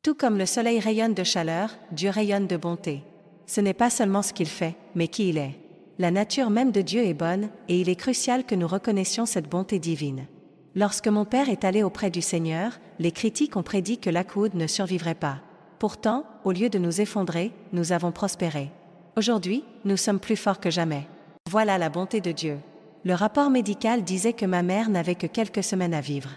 Tout comme le soleil rayonne de chaleur, Dieu rayonne de bonté. Ce n'est pas seulement ce qu'il fait, mais qui il est. La nature même de Dieu est bonne, et il est crucial que nous reconnaissions cette bonté divine. Lorsque mon père est allé auprès du Seigneur, les critiques ont prédit que Lakewood ne survivrait pas. Pourtant, au lieu de nous effondrer, nous avons prospéré. Aujourd'hui, nous sommes plus forts que jamais. Voilà la bonté de Dieu. Le rapport médical disait que ma mère n'avait que quelques semaines à vivre.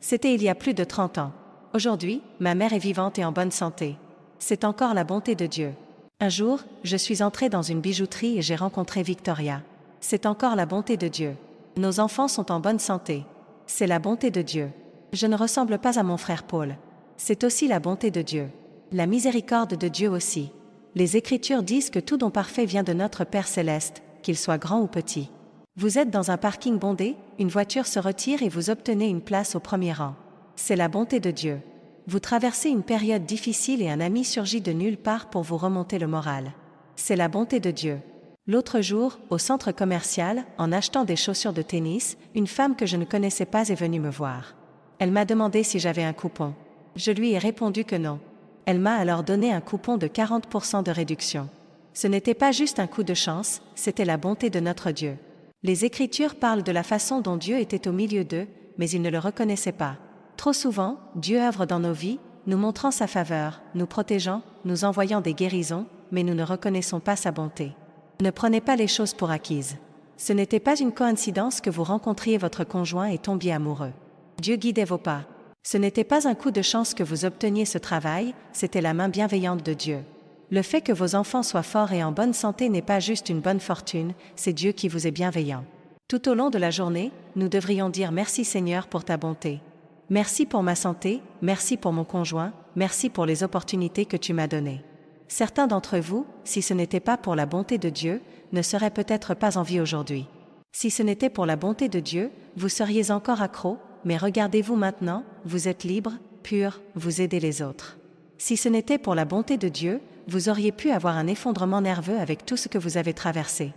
C'était il y a plus de 30 ans. Aujourd'hui, ma mère est vivante et en bonne santé. C'est encore la bonté de Dieu. Un jour, je suis entrée dans une bijouterie et j'ai rencontré Victoria. C'est encore la bonté de Dieu. Nos enfants sont en bonne santé. C'est la bonté de Dieu. Je ne ressemble pas à mon frère Paul. C'est aussi la bonté de Dieu. La miséricorde de Dieu aussi. Les Écritures disent que tout don parfait vient de notre Père céleste, qu'il soit grand ou petit. Vous êtes dans un parking bondé, une voiture se retire et vous obtenez une place au premier rang. C'est la bonté de Dieu. Vous traversez une période difficile et un ami surgit de nulle part pour vous remonter le moral. C'est la bonté de Dieu. L'autre jour, au centre commercial, en achetant des chaussures de tennis, une femme que je ne connaissais pas est venue me voir. Elle m'a demandé si j'avais un coupon. Je lui ai répondu que non. Elle m'a alors donné un coupon de 40% de réduction. Ce n'était pas juste un coup de chance, c'était la bonté de notre Dieu. Les Écritures parlent de la façon dont Dieu était au milieu d'eux, mais ils ne le reconnaissaient pas. Trop souvent, Dieu œuvre dans nos vies, nous montrant sa faveur, nous protégeant, nous envoyant des guérisons, mais nous ne reconnaissons pas sa bonté. Ne prenez pas les choses pour acquises. Ce n'était pas une coïncidence que vous rencontriez votre conjoint et tombiez amoureux. Dieu guidait vos pas. Ce n'était pas un coup de chance que vous obteniez ce travail, c'était la main bienveillante de Dieu. Le fait que vos enfants soient forts et en bonne santé n'est pas juste une bonne fortune, c'est Dieu qui vous est bienveillant. Tout au long de la journée, nous devrions dire merci Seigneur pour ta bonté. Merci pour ma santé, merci pour mon conjoint, merci pour les opportunités que tu m'as données. Certains d'entre vous, si ce n'était pas pour la bonté de Dieu, ne seraient peut-être pas en vie aujourd'hui. Si ce n'était pour la bonté de Dieu, vous seriez encore accro, mais regardez-vous maintenant, vous êtes libre, pur, vous aidez les autres. Si ce n'était pour la bonté de Dieu, vous auriez pu avoir un effondrement nerveux avec tout ce que vous avez traversé.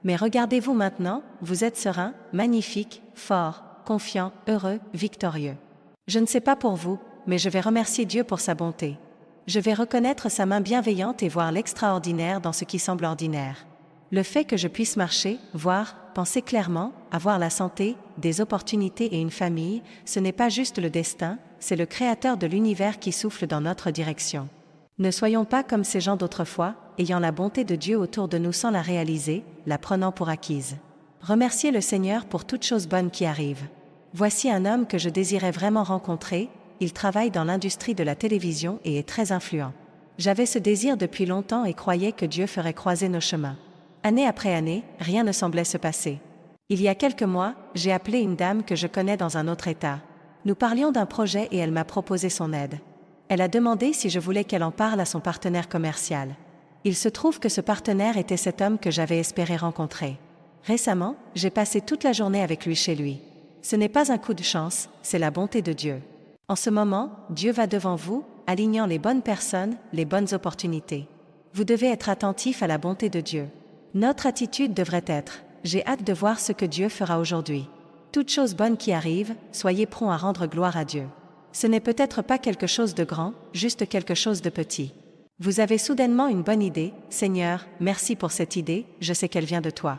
Mais regardez-vous maintenant, vous êtes serein, magnifique, fort, confiant, heureux, victorieux. Je ne sais pas pour vous, mais je vais remercier Dieu pour sa bonté. Je vais reconnaître sa main bienveillante et voir l'extraordinaire dans ce qui semble ordinaire. Le fait que je puisse marcher, voir, penser clairement, avoir la santé, des opportunités et une famille, ce n'est pas juste le destin, c'est le Créateur de l'univers qui souffle dans notre direction. Ne soyons pas comme ces gens d'autrefois, ayant la bonté de Dieu autour de nous sans la réaliser, la prenant pour acquise. Remerciez le Seigneur pour toute chose bonne qui arrive. Voici un homme que je désirais vraiment rencontrer, il travaille dans l'industrie de la télévision et est très influent. J'avais ce désir depuis longtemps et croyais que Dieu ferait croiser nos chemins. Année après année, rien ne semblait se passer. Il y a quelques mois, j'ai appelé une dame que je connais dans un autre État. Nous parlions d'un projet et elle m'a proposé son aide. Elle a demandé si je voulais qu'elle en parle à son partenaire commercial. Il se trouve que ce partenaire était cet homme que j'avais espéré rencontrer. Récemment, j'ai passé toute la journée avec lui chez lui. Ce n'est pas un coup de chance, c'est la bonté de Dieu. En ce moment, Dieu va devant vous, alignant les bonnes personnes, les bonnes opportunités. Vous devez être attentif à la bonté de Dieu. Notre attitude devrait être « J'ai hâte de voir ce que Dieu fera aujourd'hui ». Toute chose bonne qui arrive, soyez prompt à rendre gloire à Dieu. Ce n'est peut-être pas quelque chose de grand, juste quelque chose de petit. Vous avez soudainement une bonne idée, « Seigneur, merci pour cette idée, je sais qu'elle vient de toi ».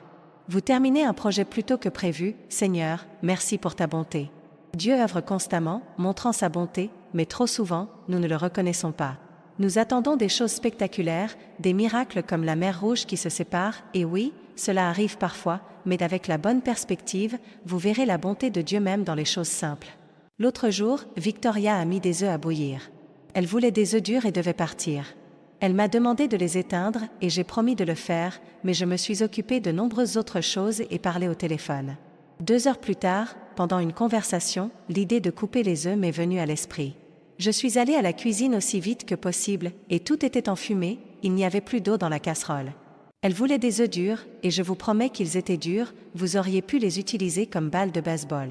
Vous terminez un projet plus tôt que prévu, « Seigneur, merci pour ta bonté ». Dieu œuvre constamment, montrant sa bonté, mais trop souvent, nous ne le reconnaissons pas. Nous attendons des choses spectaculaires, des miracles comme la mer Rouge qui se sépare, et oui, cela arrive parfois, mais avec la bonne perspective, vous verrez la bonté de Dieu même dans les choses simples. L'autre jour, Victoria a mis des œufs à bouillir. Elle voulait des œufs durs et devait partir. Elle m'a demandé de les éteindre et j'ai promis de le faire, mais je me suis occupée de nombreuses autres choses et parlé au téléphone. 2 heures plus tard, pendant une conversation, l'idée de couper les œufs m'est venue à l'esprit. Je suis allée à la cuisine aussi vite que possible, et tout était en fumée, il n'y avait plus d'eau dans la casserole. Elle voulait des œufs durs, et je vous promets qu'ils étaient durs, vous auriez pu les utiliser comme balles de baseball.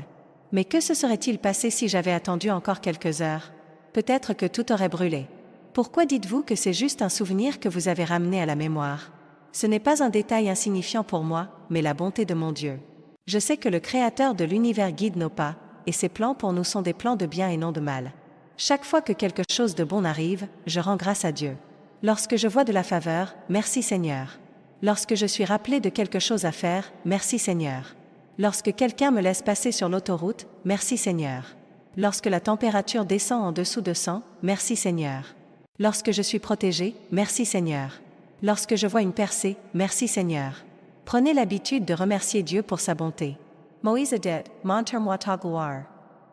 Mais que se serait-il passé si j'avais attendu encore quelques heures? Peut-être que tout aurait brûlé. Pourquoi dites-vous que c'est juste un souvenir que vous avez ramené à la mémoire? Ce n'est pas un détail insignifiant pour moi, mais la bonté de mon Dieu. Je sais que le Créateur de l'univers guide nos pas, et ses plans pour nous sont des plans de bien et non de mal. Chaque fois que quelque chose de bon arrive, je rends grâce à Dieu. Lorsque je vois de la faveur, merci Seigneur. Lorsque je suis rappelé de quelque chose à faire, merci Seigneur. Lorsque quelqu'un me laisse passer sur l'autoroute, merci Seigneur. Lorsque la température descend en dessous de 100, merci Seigneur. Lorsque je suis protégé, merci Seigneur. Lorsque je vois une percée, merci Seigneur. Prenez l'habitude de remercier Dieu pour sa bonté. Moïse dit, montre-moi ta gloire.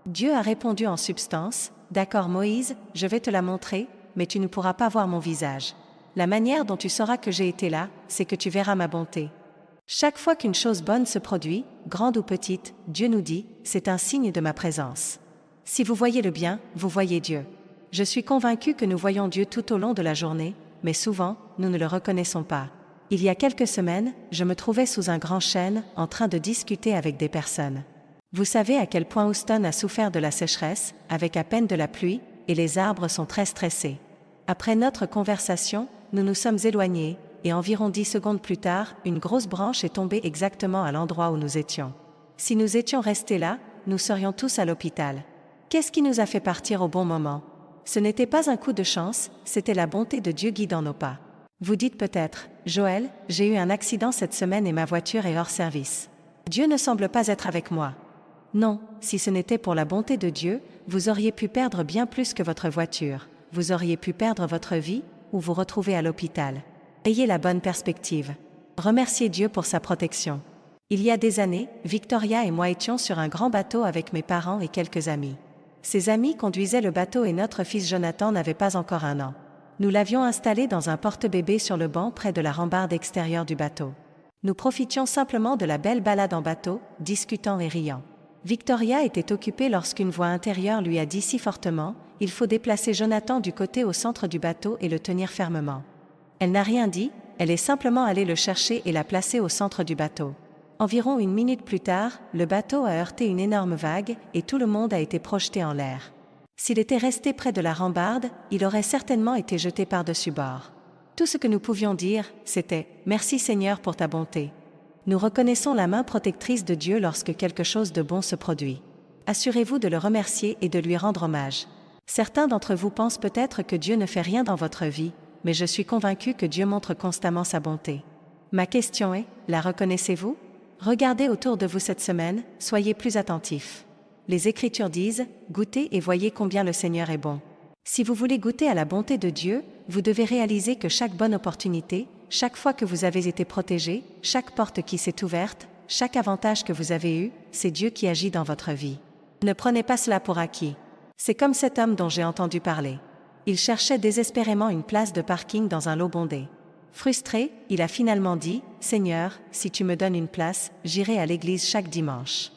Dieu a répondu en substance, d'accord Moïse, je vais te la montrer, mais tu ne pourras pas voir mon visage. La manière dont tu sauras que j'ai été là, c'est que tu verras ma bonté. Chaque fois qu'une chose bonne se produit, grande ou petite, Dieu nous dit, c'est un signe de ma présence. Si vous voyez le bien, vous voyez Dieu. Je suis convaincu que nous voyons Dieu tout au long de la journée, mais souvent, nous ne le reconnaissons pas. Il y a quelques semaines, je me trouvais sous un grand chêne, en train de discuter avec des personnes. Vous savez à quel point Houston a souffert de la sécheresse, avec à peine de la pluie, et les arbres sont très stressés. Après notre conversation, nous nous sommes éloignés, et environ 10 secondes plus tard, une grosse branche est tombée exactement à l'endroit où nous étions. Si nous étions restés là, nous serions tous à l'hôpital. Qu'est-ce qui nous a fait partir au bon moment? Ce n'était pas un coup de chance, c'était la bonté de Dieu guidant nos pas. Vous dites peut-être, Joël, j'ai eu un accident cette semaine et ma voiture est hors service. Dieu ne semble pas être avec moi. Non, si ce n'était pour la bonté de Dieu, vous auriez pu perdre bien plus que votre voiture. Vous auriez pu perdre votre vie, ou vous retrouver à l'hôpital. Ayez la bonne perspective. Remerciez Dieu pour sa protection. Il y a des années, Victoria et moi étions sur un grand bateau avec mes parents et quelques amis. Ces amis conduisaient le bateau et notre fils Jonathan n'avait pas encore 1 an. Nous l'avions installé dans un porte-bébé sur le banc près de la rambarde extérieure du bateau. Nous profitions simplement de la belle balade en bateau, discutant et riant. Victoria était occupée lorsqu'une voix intérieure lui a dit si fortement, « Il faut déplacer Jonathan du côté au centre du bateau et le tenir fermement. » Elle n'a rien dit, elle est simplement allée le chercher et l'a placé au centre du bateau. Environ 1 minute plus tard, le bateau a heurté une énorme vague et tout le monde a été projeté en l'air. S'il était resté près de la rambarde, il aurait certainement été jeté par-dessus bord. Tout ce que nous pouvions dire, c'était « Merci Seigneur pour ta bonté ». Nous reconnaissons la main protectrice de Dieu lorsque quelque chose de bon se produit. Assurez-vous de le remercier et de lui rendre hommage. Certains d'entre vous pensent peut-être que Dieu ne fait rien dans votre vie, mais je suis convaincu que Dieu montre constamment sa bonté. Ma question est, la reconnaissez-vous? Regardez autour de vous cette semaine, soyez plus attentifs. Les Écritures disent, goûtez et voyez combien le Seigneur est bon. Si vous voulez goûter à la bonté de Dieu, vous devez réaliser que chaque bonne opportunité, chaque fois que vous avez été protégé, chaque porte qui s'est ouverte, chaque avantage que vous avez eu, c'est Dieu qui agit dans votre vie. Ne prenez pas cela pour acquis. C'est comme cet homme dont j'ai entendu parler. Il cherchait désespérément une place de parking dans un lot bondé. Frustré, il a finalement dit, « Seigneur, si tu me donnes une place, j'irai à l'église chaque dimanche. »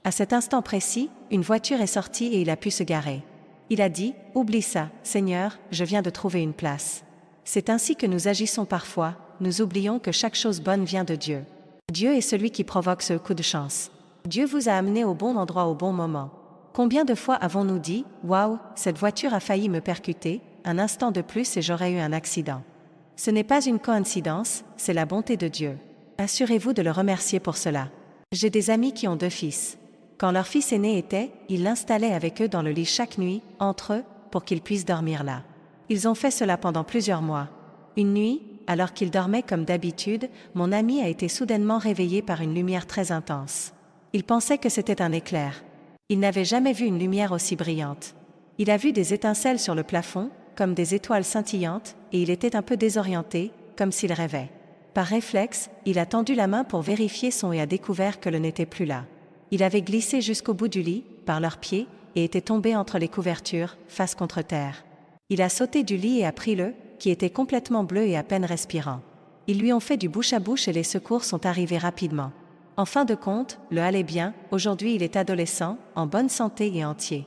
À cet instant précis, une voiture est sortie et il a pu se garer. Il a dit, « Oublie ça, Seigneur, je viens de trouver une place. » C'est ainsi que nous agissons parfois, nous oublions que chaque chose bonne vient de Dieu. Dieu est celui qui provoque ce coup de chance. Dieu vous a amené au bon endroit au bon moment. Combien de fois avons-nous dit, « Waouh, cette voiture a failli me percuter, un instant de plus et j'aurais eu un accident. » Ce n'est pas une coïncidence, c'est la bonté de Dieu. Assurez-vous de le remercier pour cela. J'ai des amis qui ont 2 fils. Quand leur fils aîné était, ils l'installaient avec eux dans le lit chaque nuit, entre eux, pour qu'ils puissent dormir là. Ils ont fait cela pendant plusieurs mois. Une nuit, alors qu'ils dormaient comme d'habitude, mon ami a été soudainement réveillé par une lumière très intense. Il pensait que c'était un éclair. Il n'avait jamais vu une lumière aussi brillante. Il a vu des étincelles sur le plafond, comme des étoiles scintillantes, et il était un peu désorienté, comme s'il rêvait. Par réflexe, il a tendu la main pour vérifier son et a découvert que le n'était plus là. Il avait glissé jusqu'au bout du lit, par leurs pieds, et était tombé entre les couvertures, face contre terre. Il a sauté du lit et a pris le, qui était complètement bleu et à peine respirant. Ils lui ont fait du bouche à bouche et les secours sont arrivés rapidement. En fin de compte, le allait bien, aujourd'hui il est adolescent, en bonne santé et entier.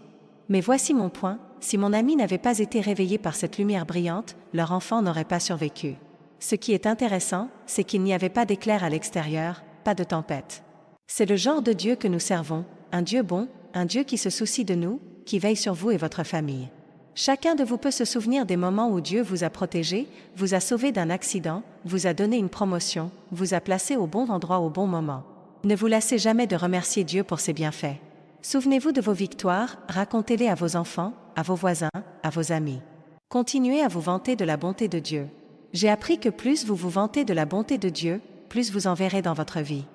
Mais voici mon point, si mon ami n'avait pas été réveillé par cette lumière brillante, leur enfant n'aurait pas survécu. Ce qui est intéressant, c'est qu'il n'y avait pas d'éclair à l'extérieur, pas de tempête. C'est le genre de Dieu que nous servons, un Dieu bon, un Dieu qui se soucie de nous, qui veille sur vous et votre famille. Chacun de vous peut se souvenir des moments où Dieu vous a protégé, vous a sauvé d'un accident, vous a donné une promotion, vous a placé au bon endroit au bon moment. Ne vous lassez jamais de remercier Dieu pour ses bienfaits. Souvenez-vous de vos victoires, racontez-les à vos enfants, à vos voisins, à vos amis. Continuez à vous vanter de la bonté de Dieu. J'ai appris que plus vous vous vantez de la bonté de Dieu, plus vous en verrez dans votre vie.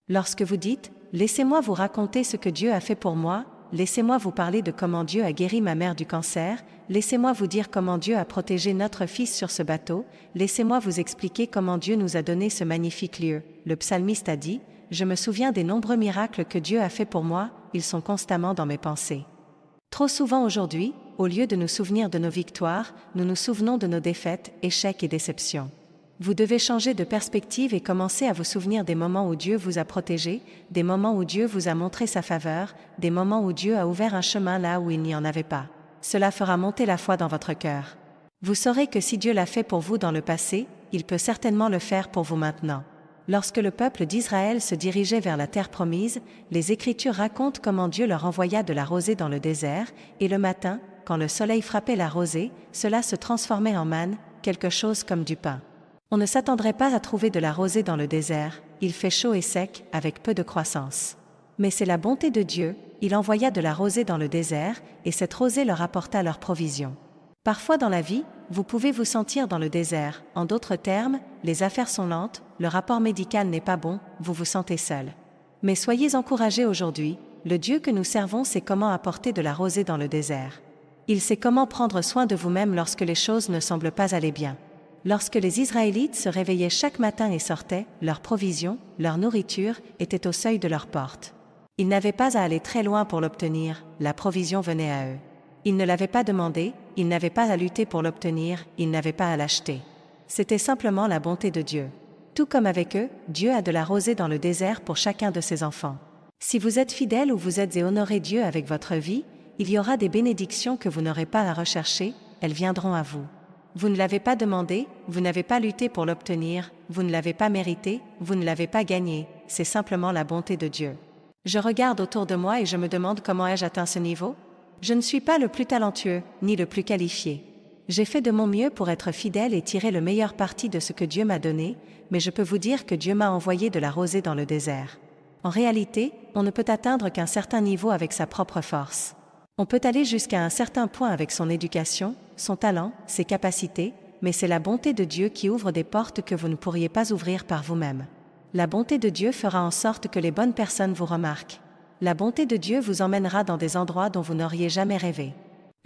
Lorsque vous dites « Laissez-moi vous raconter ce que Dieu a fait pour moi », laissez-moi vous parler de comment Dieu a guéri ma mère du cancer, laissez-moi vous dire comment Dieu a protégé notre fils sur ce bateau, laissez-moi vous expliquer comment Dieu nous a donné ce magnifique lieu. Le psalmiste a dit « Je me souviens des nombreux miracles que Dieu a fait pour moi, ils sont constamment dans mes pensées. » Trop souvent aujourd'hui, au lieu de nous souvenir de nos victoires, nous nous souvenons de nos défaites, échecs et déceptions. Vous devez changer de perspective et commencer à vous souvenir des moments où Dieu vous a protégé, des moments où Dieu vous a montré sa faveur, des moments où Dieu a ouvert un chemin là où il n'y en avait pas. Cela fera monter la foi dans votre cœur. Vous saurez que si Dieu l'a fait pour vous dans le passé, il peut certainement le faire pour vous maintenant. Lorsque le peuple d'Israël se dirigeait vers la terre promise, les Écritures racontent comment Dieu leur envoya de la rosée dans le désert, et le matin, quand le soleil frappait la rosée, cela se transformait en manne, quelque chose comme du pain. On ne s'attendrait pas à trouver de la rosée dans le désert, il fait chaud et sec, avec peu de croissance. Mais c'est la bonté de Dieu, il envoya de la rosée dans le désert, et cette rosée leur apporta leur provision. Parfois dans la vie, vous pouvez vous sentir dans le désert, en d'autres termes, les affaires sont lentes, le rapport médical n'est pas bon, vous vous sentez seul. Mais soyez encouragés aujourd'hui, le Dieu que nous servons sait comment apporter de la rosée dans le désert. Il sait comment prendre soin de vous-même lorsque les choses ne semblent pas aller bien. Lorsque les Israélites se réveillaient chaque matin et sortaient, leur provision, leur nourriture, était au seuil de leur porte. Ils n'avaient pas à aller très loin pour l'obtenir, la provision venait à eux. Ils ne l'avaient pas demandé, ils n'avaient pas à lutter pour l'obtenir, ils n'avaient pas à l'acheter. C'était simplement la bonté de Dieu. Tout comme avec eux, Dieu a de la rosée dans le désert pour chacun de ses enfants. Si vous êtes fidèle ou vous êtes et honorez Dieu avec votre vie, il y aura des bénédictions que vous n'aurez pas à rechercher, elles viendront à vous. Vous ne l'avez pas demandé, vous n'avez pas lutté pour l'obtenir, vous ne l'avez pas mérité, vous ne l'avez pas gagné, c'est simplement la bonté de Dieu. Je regarde autour de moi et je me demande comment ai-je atteint ce niveau? Je ne suis pas le plus talentueux, ni le plus qualifié. J'ai fait de mon mieux pour être fidèle et tirer le meilleur parti de ce que Dieu m'a donné, mais je peux vous dire que Dieu m'a envoyé de la rosée dans le désert. En réalité, on ne peut atteindre qu'un certain niveau avec sa propre force. On peut aller jusqu'à un certain point avec son éducation, son talent, ses capacités, mais c'est la bonté de Dieu qui ouvre des portes que vous ne pourriez pas ouvrir par vous-même. La bonté de Dieu fera en sorte que les bonnes personnes vous remarquent. La bonté de Dieu vous emmènera dans des endroits dont vous n'auriez jamais rêvé.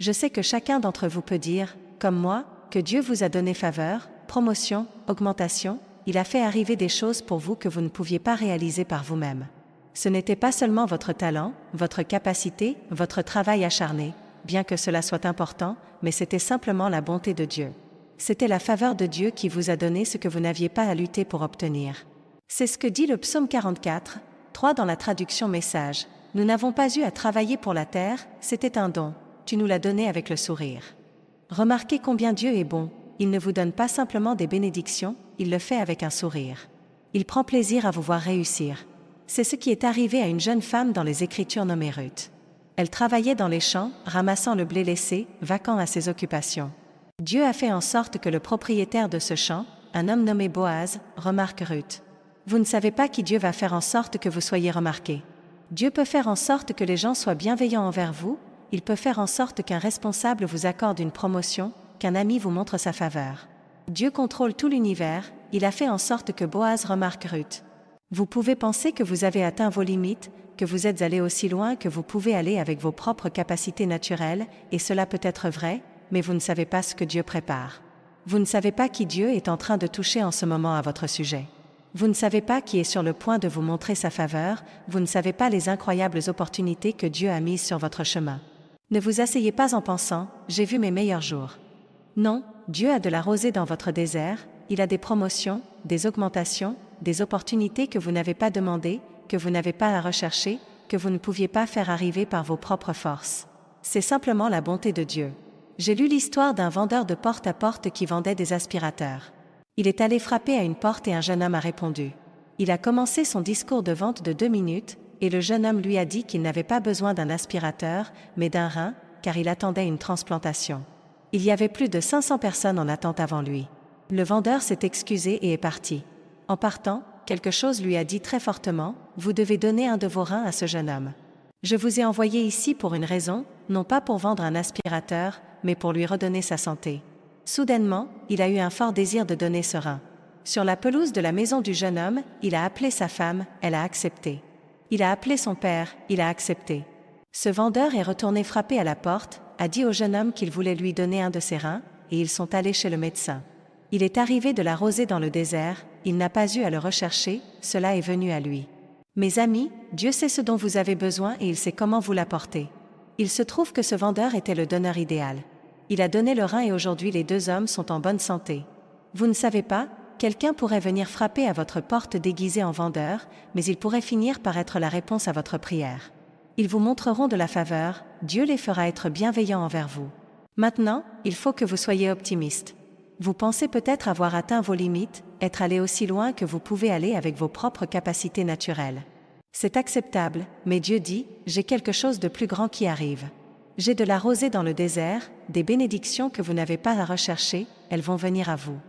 Je sais que chacun d'entre vous peut dire, comme moi, que Dieu vous a donné faveur, promotion, augmentation, il a fait arriver des choses pour vous que vous ne pouviez pas réaliser par vous-même. Ce n'était pas seulement votre talent, votre capacité, votre travail acharné, bien que cela soit important, mais c'était simplement la bonté de Dieu. C'était la faveur de Dieu qui vous a donné ce que vous n'aviez pas à lutter pour obtenir. C'est ce que dit le psaume 44, 3 dans la traduction Message. Nous n'avons pas eu à travailler pour la terre, c'était un don, tu nous l'as donné avec le sourire. Remarquez combien Dieu est bon, il ne vous donne pas simplement des bénédictions, il le fait avec un sourire. Il prend plaisir à vous voir réussir. C'est ce qui est arrivé à une jeune femme dans les Écritures nommée Ruth. Elle travaillait dans les champs, ramassant le blé laissé, vaquant à ses occupations. Dieu a fait en sorte que le propriétaire de ce champ, un homme nommé Boaz, remarque Ruth. Vous ne savez pas qui Dieu va faire en sorte que vous soyez remarqué. Dieu peut faire en sorte que les gens soient bienveillants envers vous, il peut faire en sorte qu'un responsable vous accorde une promotion, qu'un ami vous montre sa faveur. Dieu contrôle tout l'univers, il a fait en sorte que Boaz remarque Ruth. Vous pouvez penser que vous avez atteint vos limites, que vous êtes allé aussi loin que vous pouvez aller avec vos propres capacités naturelles, et cela peut être vrai, mais vous ne savez pas ce que Dieu prépare. Vous ne savez pas qui Dieu est en train de toucher en ce moment à votre sujet. Vous ne savez pas qui est sur le point de vous montrer sa faveur, vous ne savez pas les incroyables opportunités que Dieu a mises sur votre chemin. Ne vous asseyez pas en pensant « j'ai vu mes meilleurs jours ». Non, Dieu a de la rosée dans votre désert, il a des promotions, des augmentations, des opportunités que vous n'avez pas demandées, que vous n'avez pas à rechercher, que vous ne pouviez pas faire arriver par vos propres forces. C'est simplement la bonté de Dieu. J'ai lu l'histoire d'un vendeur de porte-à-porte qui vendait des aspirateurs. Il est allé frapper à une porte et un jeune homme a répondu. Il a commencé son discours de vente de 2 minutes, et le jeune homme lui a dit qu'il n'avait pas besoin d'un aspirateur, mais d'un rein, car il attendait une transplantation. Il y avait plus de 500 personnes en attente avant lui. Le vendeur s'est excusé et est parti. En partant, quelque chose lui a dit très fortement, « Vous devez donner un de vos reins à ce jeune homme. » Je vous ai envoyé ici pour une raison, non pas pour vendre un aspirateur, mais pour lui redonner sa santé. » Soudainement, il a eu un fort désir de donner ce rein. Sur la pelouse de la maison du jeune homme, il a appelé sa femme, elle a accepté. Il a appelé son père, il a accepté. Ce vendeur est retourné frapper à la porte, a dit au jeune homme qu'il voulait lui donner un de ses reins, et ils sont allés chez le médecin. Il est arrivé de la rosée dans le désert, il n'a pas eu à le rechercher, cela est venu à lui. Mes amis, Dieu sait ce dont vous avez besoin et il sait comment vous l'apporter. Il se trouve que ce vendeur était le donneur idéal. Il a donné le rein et aujourd'hui les deux hommes sont en bonne santé. Vous ne savez pas, quelqu'un pourrait venir frapper à votre porte déguisé en vendeur, mais il pourrait finir par être la réponse à votre prière. Ils vous montreront de la faveur, Dieu les fera être bienveillants envers vous. Maintenant, il faut que vous soyez optimiste. Vous pensez peut-être avoir atteint vos limites, être allé aussi loin que vous pouvez aller avec vos propres capacités naturelles. C'est acceptable, mais Dieu dit, j'ai quelque chose de plus grand qui arrive. J'ai de la rosée dans le désert, des bénédictions que vous n'avez pas à rechercher, elles vont venir à vous.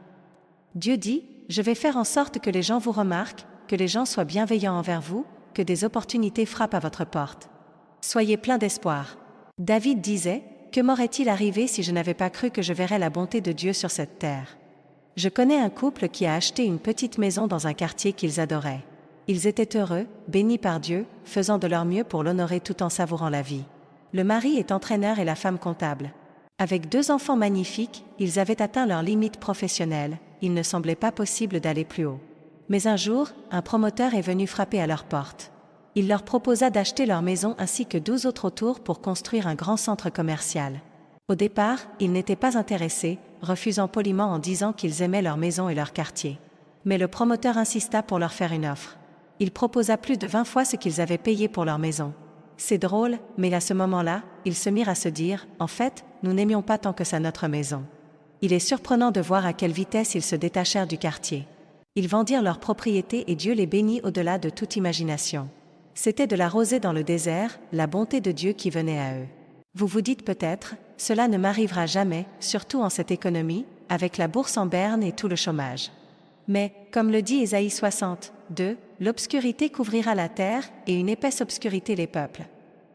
Dieu dit, je vais faire en sorte que les gens vous remarquent, que les gens soient bienveillants envers vous, que des opportunités frappent à votre porte. Soyez plein d'espoir. David disait, que m'aurait-il arrivé si je n'avais pas cru que je verrais la bonté de Dieu sur cette terre? Je connais un couple qui a acheté une petite maison dans un quartier qu'ils adoraient. Ils étaient heureux, bénis par Dieu, faisant de leur mieux pour l'honorer tout en savourant la vie. Le mari est entraîneur et la femme comptable. Avec 2 enfants magnifiques, ils avaient atteint leurs limites professionnelles, il ne semblait pas possible d'aller plus haut. Mais un jour, un promoteur est venu frapper à leur porte. Il leur proposa d'acheter leur maison ainsi que 12 autres autour pour construire un grand centre commercial. Au départ, ils n'étaient pas intéressés, refusant poliment en disant qu'ils aimaient leur maison et leur quartier. Mais le promoteur insista pour leur faire une offre. Il proposa plus de 20 fois ce qu'ils avaient payé pour leur maison. C'est drôle, mais à ce moment-là, ils se mirent à se dire, en fait, nous n'aimions pas tant que ça notre maison. Il est surprenant de voir à quelle vitesse ils se détachèrent du quartier. Ils vendirent leur propriété et Dieu les bénit au-delà de toute imagination. C'était de la rosée dans le désert, la bonté de Dieu qui venait à eux. Vous vous dites peut-être, cela ne m'arrivera jamais, surtout en cette économie, avec la bourse en berne et tout le chômage. Mais, comme le dit Ésaïe 62, l'obscurité couvrira la terre et une épaisse obscurité les peuples.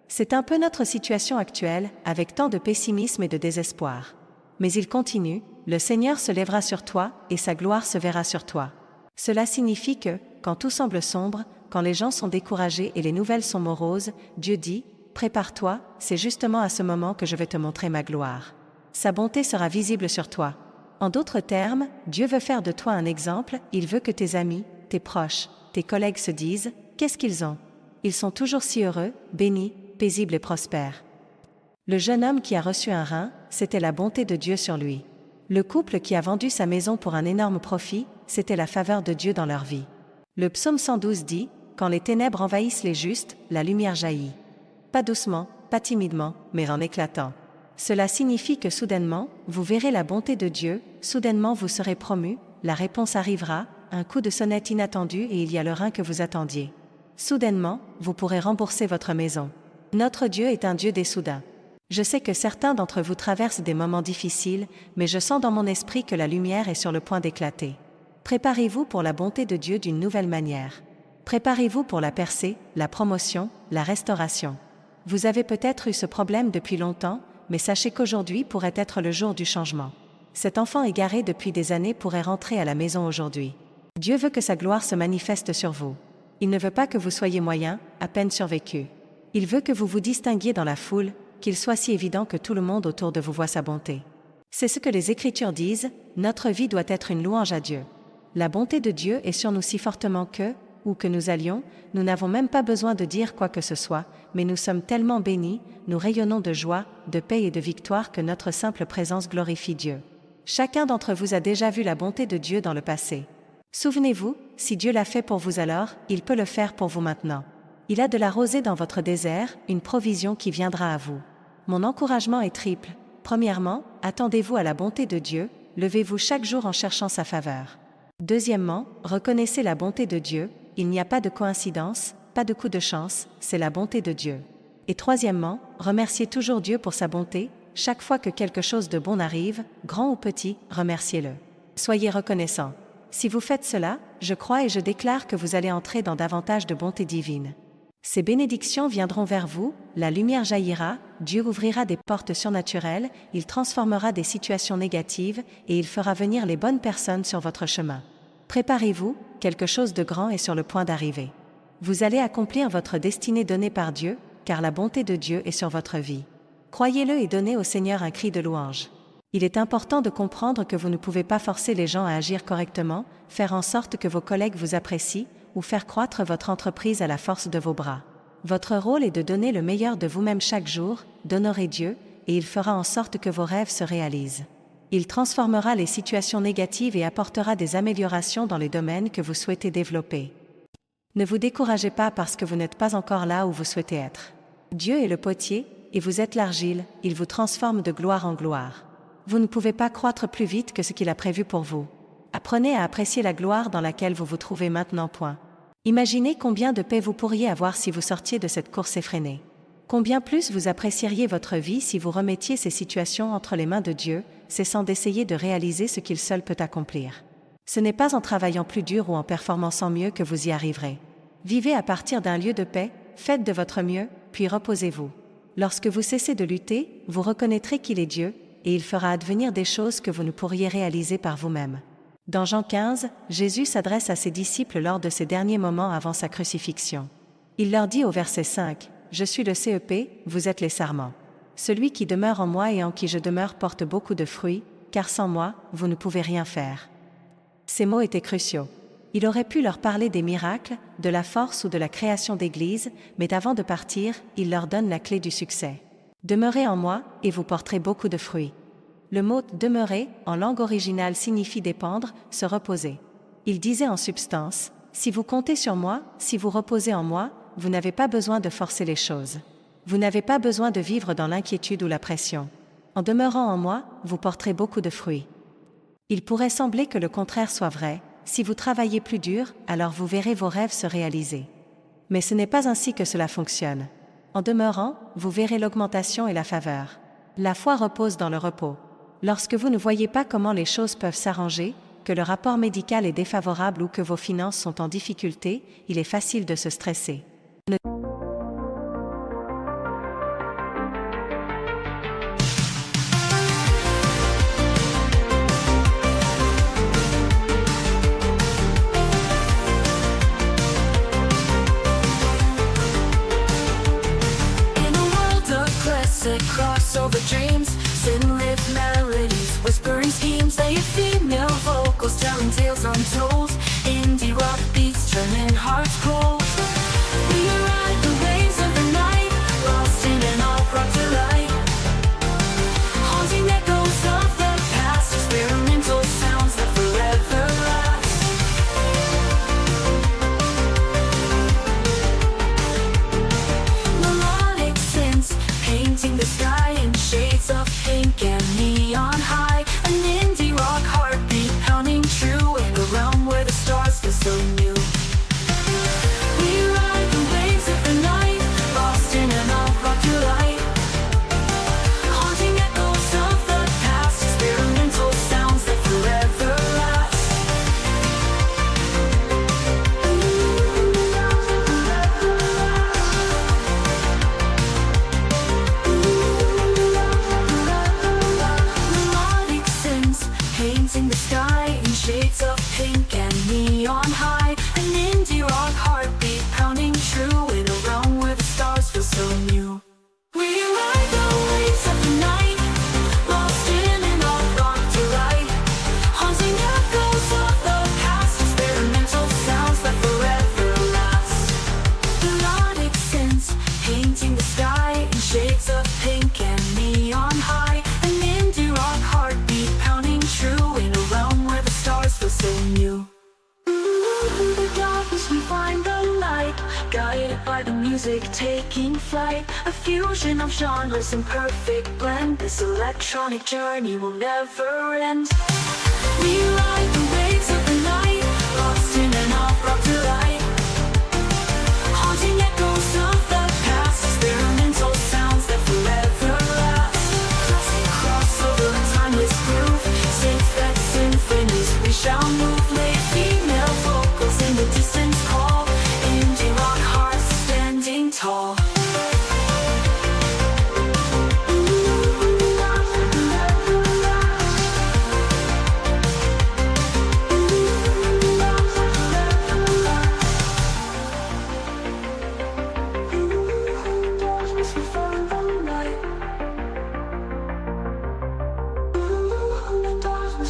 C'est un peu notre situation actuelle, avec tant de pessimisme et de désespoir. Mais il continue, le Seigneur se lèvera sur toi et sa gloire se verra sur toi. Cela signifie que, quand tout semble sombre, quand les gens sont découragés et les nouvelles sont moroses, Dieu dit, prépare-toi, c'est justement à ce moment que je vais te montrer ma gloire. Sa bonté sera visible sur toi. En d'autres termes, Dieu veut faire de toi un exemple, il veut que tes amis, tes proches, tes collègues se disent, qu'est-ce qu'ils ont? Ils sont toujours si heureux, bénis, paisibles et prospères. Le jeune homme qui a reçu un rein, c'était la bonté de Dieu sur lui. Le couple qui a vendu sa maison pour un énorme profit, c'était la faveur de Dieu dans leur vie. Le psaume 112 dit, quand les ténèbres envahissent les justes, la lumière jaillit. Pas doucement, pas timidement, mais en éclatant. Cela signifie que soudainement, vous verrez la bonté de Dieu, soudainement vous serez promu, la réponse arrivera, un coup de sonnette inattendu et il y a le rein que vous attendiez. Soudainement, vous pourrez rembourser votre maison. Notre Dieu est un Dieu des soudains. Je sais que certains d'entre vous traversent des moments difficiles, mais je sens dans mon esprit que la lumière est sur le point d'éclater. Préparez-vous pour la bonté de Dieu d'une nouvelle manière. Préparez-vous pour la percée, la promotion, la restauration. Vous avez peut-être eu ce problème depuis longtemps, mais sachez qu'aujourd'hui pourrait être le jour du changement. Cet enfant égaré depuis des années pourrait rentrer à la maison aujourd'hui. Dieu veut que sa gloire se manifeste sur vous. Il ne veut pas que vous soyez moyen, à peine survécu. Il veut que vous vous distinguiez dans la foule, qu'il soit si évident que tout le monde autour de vous voit sa bonté. C'est ce que les Écritures disent, notre vie doit être une louange à Dieu. La bonté de Dieu est sur nous si fortement que, où que nous allions, nous n'avons même pas besoin de dire quoi que ce soit, mais nous sommes tellement bénis, nous rayonnons de joie, de paix et de victoire que notre simple présence glorifie Dieu. Chacun d'entre vous a déjà vu la bonté de Dieu dans le passé. Souvenez-vous, si Dieu l'a fait pour vous alors, il peut le faire pour vous maintenant. Il a de la rosée dans votre désert, une provision qui viendra à vous. Mon encouragement est triple. Premièrement, attendez-vous à la bonté de Dieu, levez-vous chaque jour en cherchant sa faveur. Deuxièmement, reconnaissez la bonté de Dieu, il n'y a pas de coïncidence, pas de coup de chance, c'est la bonté de Dieu. Et troisièmement, remerciez toujours Dieu pour sa bonté, chaque fois que quelque chose de bon arrive, grand ou petit, remerciez-le. Soyez reconnaissants. Si vous faites cela, je crois et je déclare que vous allez entrer dans davantage de bonté divine. Ces bénédictions viendront vers vous, la lumière jaillira, Dieu ouvrira des portes surnaturelles, il transformera des situations négatives et il fera venir les bonnes personnes sur votre chemin. Préparez-vous, quelque chose de grand est sur le point d'arriver. Vous allez accomplir votre destinée donnée par Dieu, car la bonté de Dieu est sur votre vie. Croyez-le et donnez au Seigneur un cri de louange. Il est important de comprendre que vous ne pouvez pas forcer les gens à agir correctement, faire en sorte que vos collègues vous apprécient, ou faire croître votre entreprise à la force de vos bras. Votre rôle est de donner le meilleur de vous-même chaque jour, d'honorer Dieu, et il fera en sorte que vos rêves se réalisent. Il transformera les situations négatives et apportera des améliorations dans les domaines que vous souhaitez développer. Ne vous découragez pas parce que vous n'êtes pas encore là où vous souhaitez être. Dieu est le potier, et vous êtes l'argile, il vous transforme de gloire en gloire. Vous ne pouvez pas croître plus vite que ce qu'il a prévu pour vous. Apprenez à apprécier la gloire dans laquelle vous vous trouvez maintenant. Imaginez combien de paix vous pourriez avoir si vous sortiez de cette course effrénée. Combien plus vous apprécieriez votre vie si vous remettiez ces situations entre les mains de Dieu, cessant d'essayer de réaliser ce qu'il seul peut accomplir. Ce n'est pas en travaillant plus dur ou en performant mieux que vous y arriverez. Vivez à partir d'un lieu de paix, faites de votre mieux, puis reposez-vous. Lorsque vous cessez de lutter, vous reconnaîtrez qu'il est Dieu, et il fera advenir des choses que vous ne pourriez réaliser par vous-même. Dans Jean 15, Jésus s'adresse à ses disciples lors de ses derniers moments avant sa crucifixion. Il leur dit au verset 5, « Je suis le CEP, vous êtes les sarments. Celui qui demeure en moi et en qui je demeure porte beaucoup de fruits, car sans moi, vous ne pouvez rien faire. » Ces mots étaient cruciaux. Il aurait pu leur parler des miracles, de la force ou de la création d'églises, mais avant de partir, il leur donne la clé du succès. « Demeurez en moi, et vous porterez beaucoup de fruits. » Le mot « demeurer » en langue originale signifie dépendre, se reposer. Il disait en substance, « Si vous comptez sur moi, si vous reposez en moi, vous n'avez pas besoin de forcer les choses. Vous n'avez pas besoin de vivre dans l'inquiétude ou la pression. En demeurant en moi, vous porterez beaucoup de fruits. » Il pourrait sembler que le contraire soit vrai. Si vous travaillez plus dur, alors vous verrez vos rêves se réaliser. Mais ce n'est pas ainsi que cela fonctionne. En demeurant, vous verrez l'augmentation et la faveur. La foi repose dans le repos. Lorsque vous ne voyez pas comment les choses peuvent s'arranger, que le rapport médical est défavorable ou que vos finances sont en difficulté, il est facile de se stresser. Crossover dreams, sin-lit melodies, whispering schemes, they female vocals telling tales untold, indie rock beats turning hearts cold. We ride the waves of the night, lost in an alt-rock delight, haunting echoes of the past, experimental sounds that forever last. Melodic synths painting the sky in shades of pink and neon high. An indie rock heartbeat pounding true in a realm where the stars feel so new. We ride the waves of the night, lost in an alt-rock delight, haunting echoes of the past, experimental sounds that forever last. Melodic synths painting the sky in shades of pink and neon high. An indie rock heartbeat pounding true in a realm where the stars feel so new. We ride the waves of the night, lost in an alt-rock delight, haunting echoes of the past, experimental sounds that forever last. Melodic synths painting the sky in shades of pink and neon high. An indie rock heartbeat pounding true in a realm where the stars feel so new. In the darkness we find the light, guided by the music taking flight. A fusion of genres in perfect blend, this electronic journey will never end. We ride the waves of the night, lost in an alt-rock delight, haunting echoes of the past, experimental sounds that forever last. Classic crossover, timeless groove, synth that symphonies we shall move. Late female vocals in the distance call, indie rock hearts standing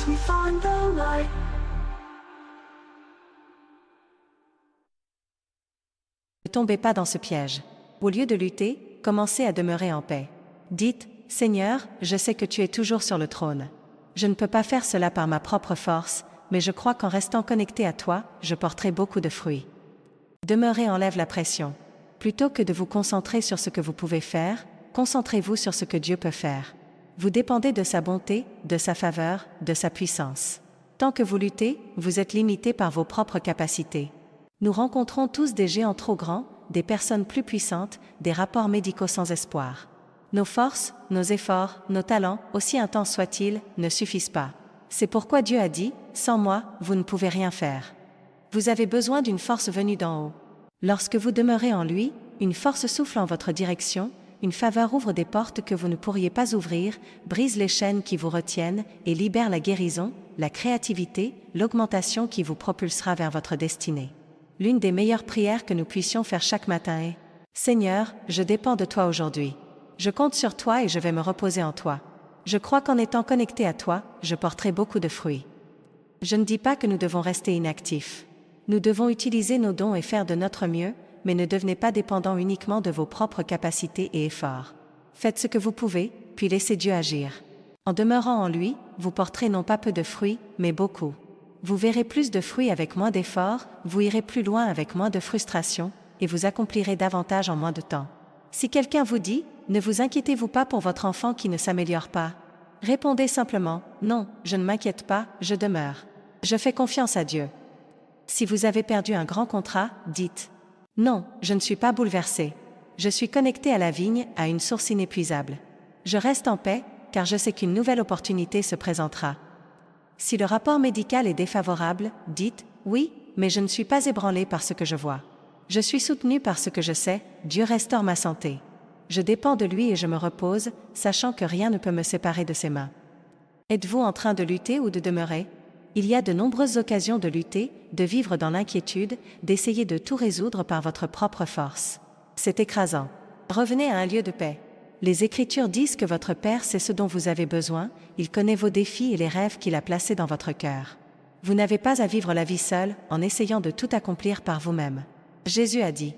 we find the light. Ne tombez pas dans ce piège. Au lieu de lutter, commencez à demeurer en paix. Dites, Seigneur, je sais que tu es toujours sur le trône. Je ne peux pas faire cela par ma propre force, mais je crois qu'en restant connecté à toi, je porterai beaucoup de fruits. Demeurer enlève la pression. Plutôt que de vous concentrer sur ce que vous pouvez faire, concentrez-vous sur ce que Dieu peut faire. Vous dépendez de sa bonté, de sa faveur, de sa puissance. Tant que vous luttez, vous êtes limité par vos propres capacités. Nous rencontrons tous des géants trop grands, des personnes plus puissantes, des rapports médicaux sans espoir. Nos forces, nos efforts, nos talents, aussi intenses soient-ils, ne suffisent pas. C'est pourquoi Dieu a dit, « Sans moi, vous ne pouvez rien faire ». Vous avez besoin d'une force venue d'en haut. Lorsque vous demeurez en lui, une force souffle en votre direction, une faveur ouvre des portes que vous ne pourriez pas ouvrir, brise les chaînes qui vous retiennent et libère la guérison, la créativité, l'augmentation qui vous propulsera vers votre destinée. L'une des meilleures prières que nous puissions faire chaque matin est « Seigneur, je dépends de toi aujourd'hui. Je compte sur toi et je vais me reposer en toi. Je crois qu'en étant connecté à toi, je porterai beaucoup de fruits. » Je ne dis pas que nous devons rester inactifs. Nous devons utiliser nos dons et faire de notre mieux, mais ne devenez pas dépendants uniquement de vos propres capacités et efforts. Faites ce que vous pouvez, puis laissez Dieu agir. En demeurant en lui, vous porterez non pas peu de fruits, mais beaucoup. Vous verrez plus de fruits avec moins d'efforts, vous irez plus loin avec moins de frustration, et vous accomplirez davantage en moins de temps. Si quelqu'un vous dit, ne vous inquiétez-vous pas pour votre enfant qui ne s'améliore pas. Répondez simplement, non, je ne m'inquiète pas, je demeure. Je fais confiance à Dieu. Si vous avez perdu un grand contrat, dites, non, je ne suis pas bouleversé. Je suis connecté à la vigne, à une source inépuisable. Je reste en paix, car je sais qu'une nouvelle opportunité se présentera. Si le rapport médical est défavorable, dites, oui, mais je ne suis pas ébranlé par ce que je vois. Je suis soutenu par ce que je sais, Dieu restaure ma santé. Je dépends de lui et je me repose, sachant que rien ne peut me séparer de ses mains. Êtes-vous en train de lutter ou de demeurer? Il y a de nombreuses occasions de lutter, de vivre dans l'inquiétude, d'essayer de tout résoudre par votre propre force. C'est écrasant. Revenez à un lieu de paix. Les Écritures disent que votre Père sait ce dont vous avez besoin, il connaît vos défis et les rêves qu'il a placés dans votre cœur. Vous n'avez pas à vivre la vie seule, en essayant de tout accomplir par vous-même. Jésus a dit,